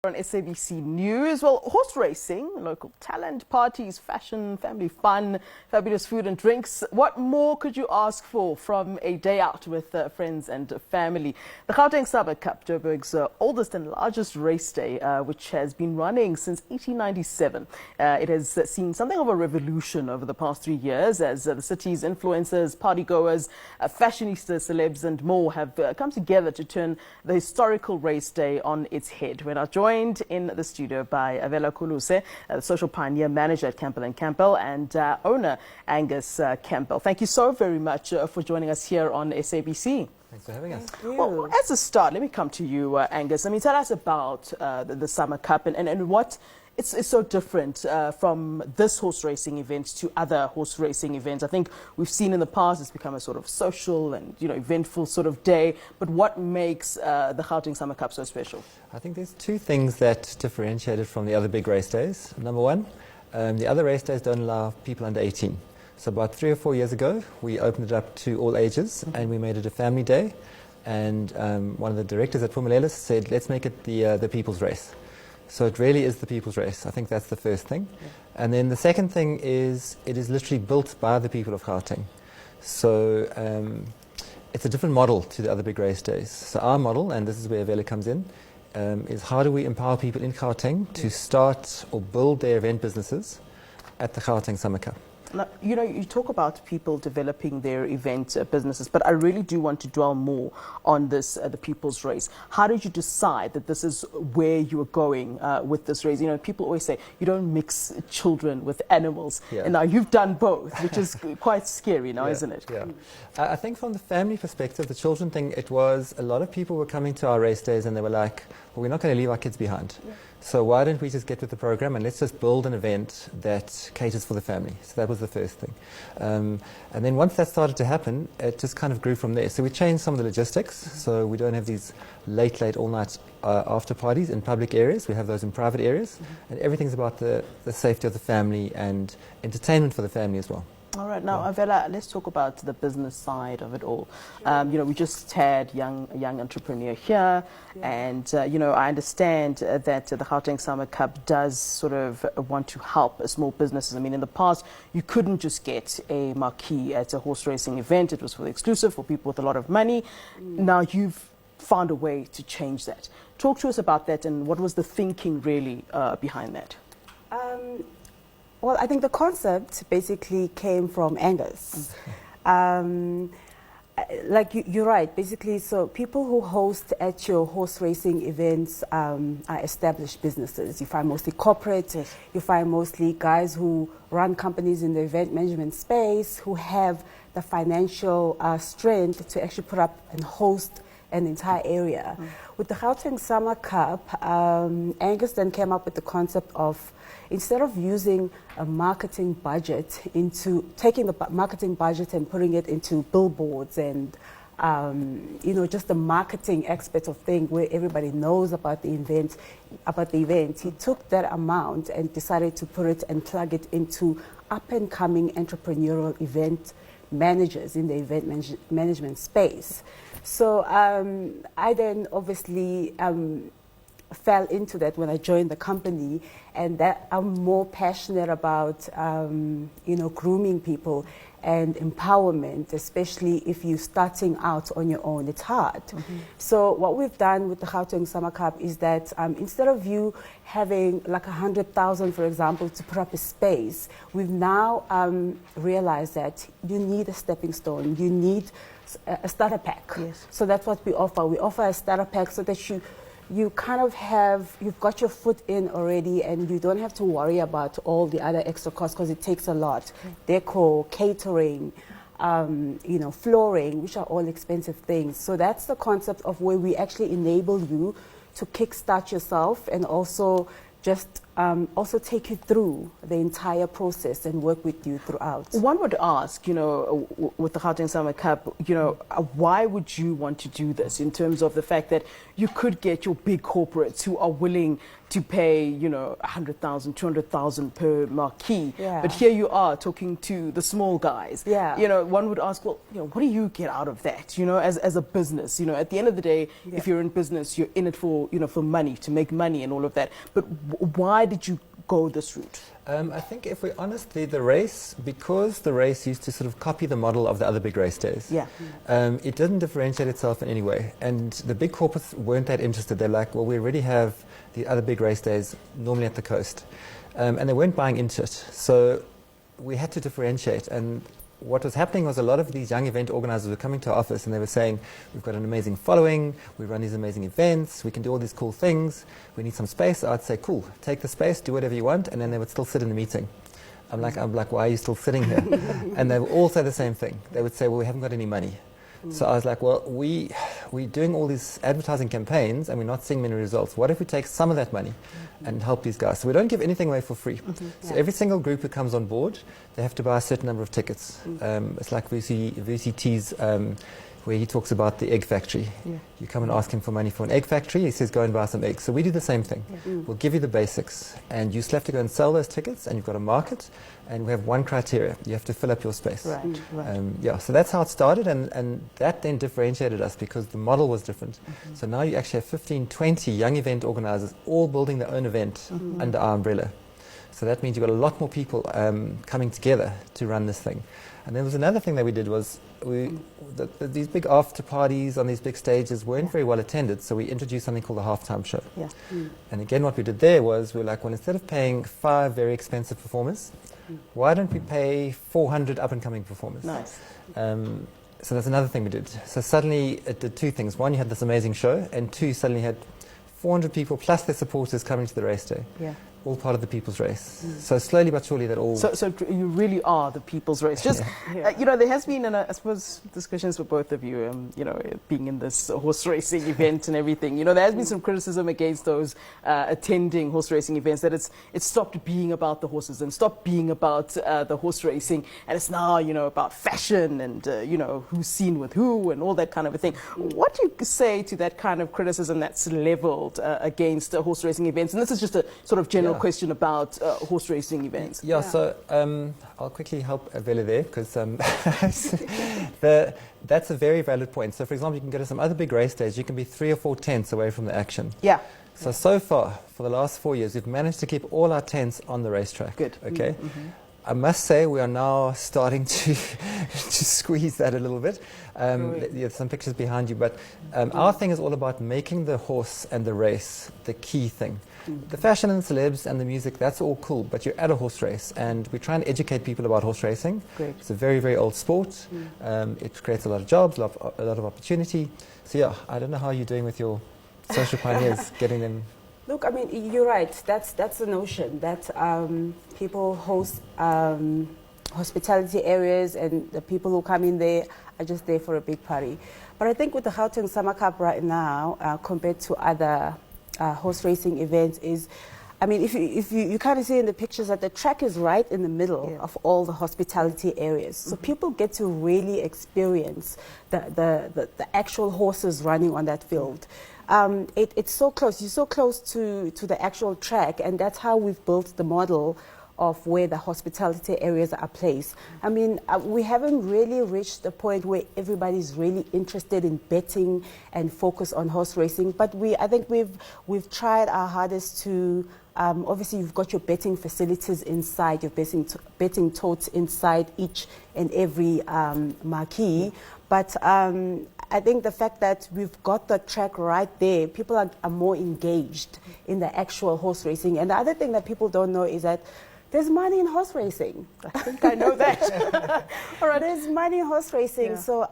On SABC News, well, horse racing, local talent, parties, fashion, family fun, fabulous food and drinks. What more could you ask for from a day out with friends and family? The Gauteng Summer Cup, Joburg's oldest and largest race day, which has been running since 1897. It has seen something of a revolution over the past 3 years as the city's influencers, partygoers, fashionistas, celebs and more have come together to turn the historical race day on its head. We're now joined in the studio by Avela Khuluse, social pioneer manager at Campbell and owner Angus Campbell. Thank you so very much for joining us here on SABC. Thanks for having us. Well, as a start, let me come to you, Angus. I mean, tell us about the Summer Cup and what it's so different from this horse racing event to other horse racing events. I think we've seen in the past it's become a sort of social and eventful sort of day. But what makes the Gauteng Summer Cup so special? I think there's two things that differentiate it from the other big race days. Number one, the other race days don't allow people under 18. So about 3 or 4 years ago, we opened it up to all ages, and we made it a family day. And one of the directors at Phumelele said, let's make it the people's race. So it really is the people's race. I think that's the first thing. Yeah. And then the second thing is it is literally built by the people of Gauteng. So it's a different model to the other big race days. So our model, and this is where Avela comes in, is how do we empower people in Gauteng to start or build their event businesses at the Gauteng Summer Cup. Now, you talk about people developing their event businesses, but I really do want to dwell more on this, the people's race. How did you decide that this is where you are going with this race? People always say you don't mix children with animals. Yeah. And now you've done both, which is quite scary now, isn't it? Yeah. I think from the family perspective, the children thing, it was a lot of people were coming to our race days and they were like, well, we're not going to leave our kids behind. Yeah. So why don't we just get with the program and let's just build an event that caters for the family. So that was the first thing. And then once that started to happen, it just kind of grew from there. So we changed some of the logistics. So we don't have these late, all-night after parties in public areas. We have those in private areas. And everything's about the safety of the family and entertainment for the family as well. All right, now, Avela, let's talk about the business side of it all. We just had a young entrepreneur here, and, I understand that the Gauteng Summer Cup does sort of want to help small businesses. I mean, in the past, you couldn't just get a marquee at a horse racing event. It was for the exclusive, for people with a lot of money. Now you've found a way to change that. Talk to us about that, and what was the thinking really behind that? Well, I think the concept basically came from Angus. Like you're right, basically, so people who host at your horse racing events are established businesses. You find mostly corporate, you find mostly guys who run companies in the event management space, who have the financial strength to actually put up and host an entire area. With the Gauteng Summer Cup, Angus then came up with the concept of, instead of using a marketing budget taking the marketing budget and putting it into billboards and, just the marketing aspect of thing where everybody knows about the event, he took that amount and decided to put it and plug it into up-and-coming entrepreneurial event managers in the event management space. So I then obviously fell into that when I joined the company, and that I'm more passionate about grooming people and empowerment, especially if you're starting out on your own. It's hard. So what we've done with the Gauteng Summer Cup is that instead of you having like 100,000, for example, to put up a space, we've now realized that you need a stepping stone. You need a starter pack. Yes. So that's what we offer. We offer a starter pack so that you kind of you've got your foot in already, and you don't have to worry about all the other extra costs because it takes a lot. Decor, catering, flooring, which are all expensive things. So that's the concept of where we actually enable you to kickstart yourself and also just also take you through the entire process and work with you throughout. One would ask, with the Gauteng Summer Cup, why would you want to do this in terms of the fact that you could get your big corporates who are willing to pay, 100,000, 200,000 per marquee. Yeah. But here you are talking to the small guys. Yeah. One would ask, well, what do you get out of that, as a business? At the end of the day, if you're in business, you're in it for, for money, to make money and all of that. But why did you go this route? I think if we're honest, the race, because the race used to sort of copy the model of the other big race days, it didn't differentiate itself in any way. And the big corporates weren't that interested. They're like, well, we already have the other big race days normally at the coast. And they weren't buying into it. So we had to differentiate. And what was happening was a lot of these young event organizers were coming to our office and they were saying, we've got an amazing following, we run these amazing events, we can do all these cool things, we need some space. I'd say, cool, take the space, do whatever you want, and then they would still sit in the meeting. I'm like, why are you still sitting here? And they would all say the same thing. They would say, well, we haven't got any money. So I was like, well, we're doing all these advertising campaigns and we're not seeing many results. What if we take some of that money and help these guys? So we don't give anything away for free. So every single group who comes on board, they have to buy a certain number of tickets. It's like VCT's where he talks about the egg factory. You come and ask him for money for an egg factory, he says, go and buy some eggs. So we do the same thing. We'll give you the basics and you still have to go and sell those tickets, and you've got a market, and we have one criteria: you have to fill up your space. So that's how it started, and that then differentiated us because the model was different. So now you actually have 15, 20 young event organizers all building their own event under our umbrella. So that means you've got a lot more people coming together to run this thing. And there was another thing that we did was these big after parties on these big stages weren't very well attended, so we introduced something called the halftime show. And again, what we did there was we were like, well, instead of paying 5 very expensive performers, why don't we pay 400 up-and-coming performers? Nice. So that's another thing we did. So suddenly it did 2 things. One, you had this amazing show, and 2, suddenly you had 400 people plus their supporters coming to the race day. All part of the people's race. So slowly but surely that all... So you really are the people's race. Just, there has been, and I suppose this question is for both of you, being in this horse racing event and everything, there has been some criticism against those attending horse racing events, that it's stopped being about the horses and stopped being about the horse racing, and it's now, about fashion and, who's seen with who and all that kind of a thing. What do you say to that kind of criticism that's leveled against horse racing events? And this is just a sort of general question about horse racing events. So I'll quickly help Avela there, because that's a very valid point. So for example, you can go to some other big race days, you can be 3 or 4 tents away from the action. So far, for the last 4 years, we've managed to keep all our tents on the racetrack. Good. Okay. I must say we are now starting to squeeze that a little bit. There's some pictures behind you, but our thing is all about making the horse and the race the key thing. The fashion and the celebs and the music, that's all cool, but you're at a horse race, and we try and educate people about horse racing. It's a very, very old sport. It creates a lot of jobs, a lot of opportunity. So I don't know how you're doing with your social pioneers, getting them... Look, I mean, you're right. That's the notion that people host hospitality areas, and the people who come in there are just there for a big party. But I think with the Gauteng Summer Cup right now, compared to other horse racing events, is, I mean, if you kind of see in the pictures that the track is right in the middle of all the hospitality areas. So people get to really experience the actual horses running on that field. It's so close. You're so close to the actual track, and that's how we've built the model of where the hospitality areas are placed. I mean, we haven't really reached the point where everybody's really interested in betting and focus on horse racing, but I think we've tried our hardest to. Obviously, you've got your betting facilities inside, your betting totes inside each and every marquee, but I think the fact that we've got the track right there, people are more engaged in the actual horse racing. And the other thing that people don't know is that there's money in horse racing. I think I know that. All right, there's money in horse racing. So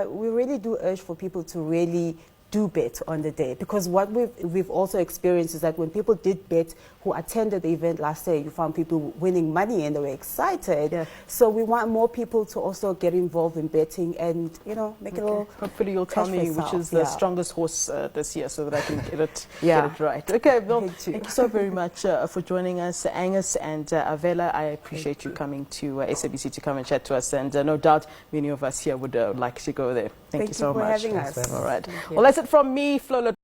we really do urge for people to really do bet on the day, because what we've also experienced is that when people did bet who attended the event last year, you found people winning money and they were excited. Yeah. So we want more people to also get involved in betting and, you know, make it all. Hopefully you'll tell me which is the strongest horse this year so that I can get it, get it right. Okay, well, thank you so very much for joining us, Angus and Avela. I appreciate you coming to SABC to come and chat to us, and no doubt many of us here would like to go there. Thank you so much. Thank you for having us. All right. Well, that's it from me, Flo.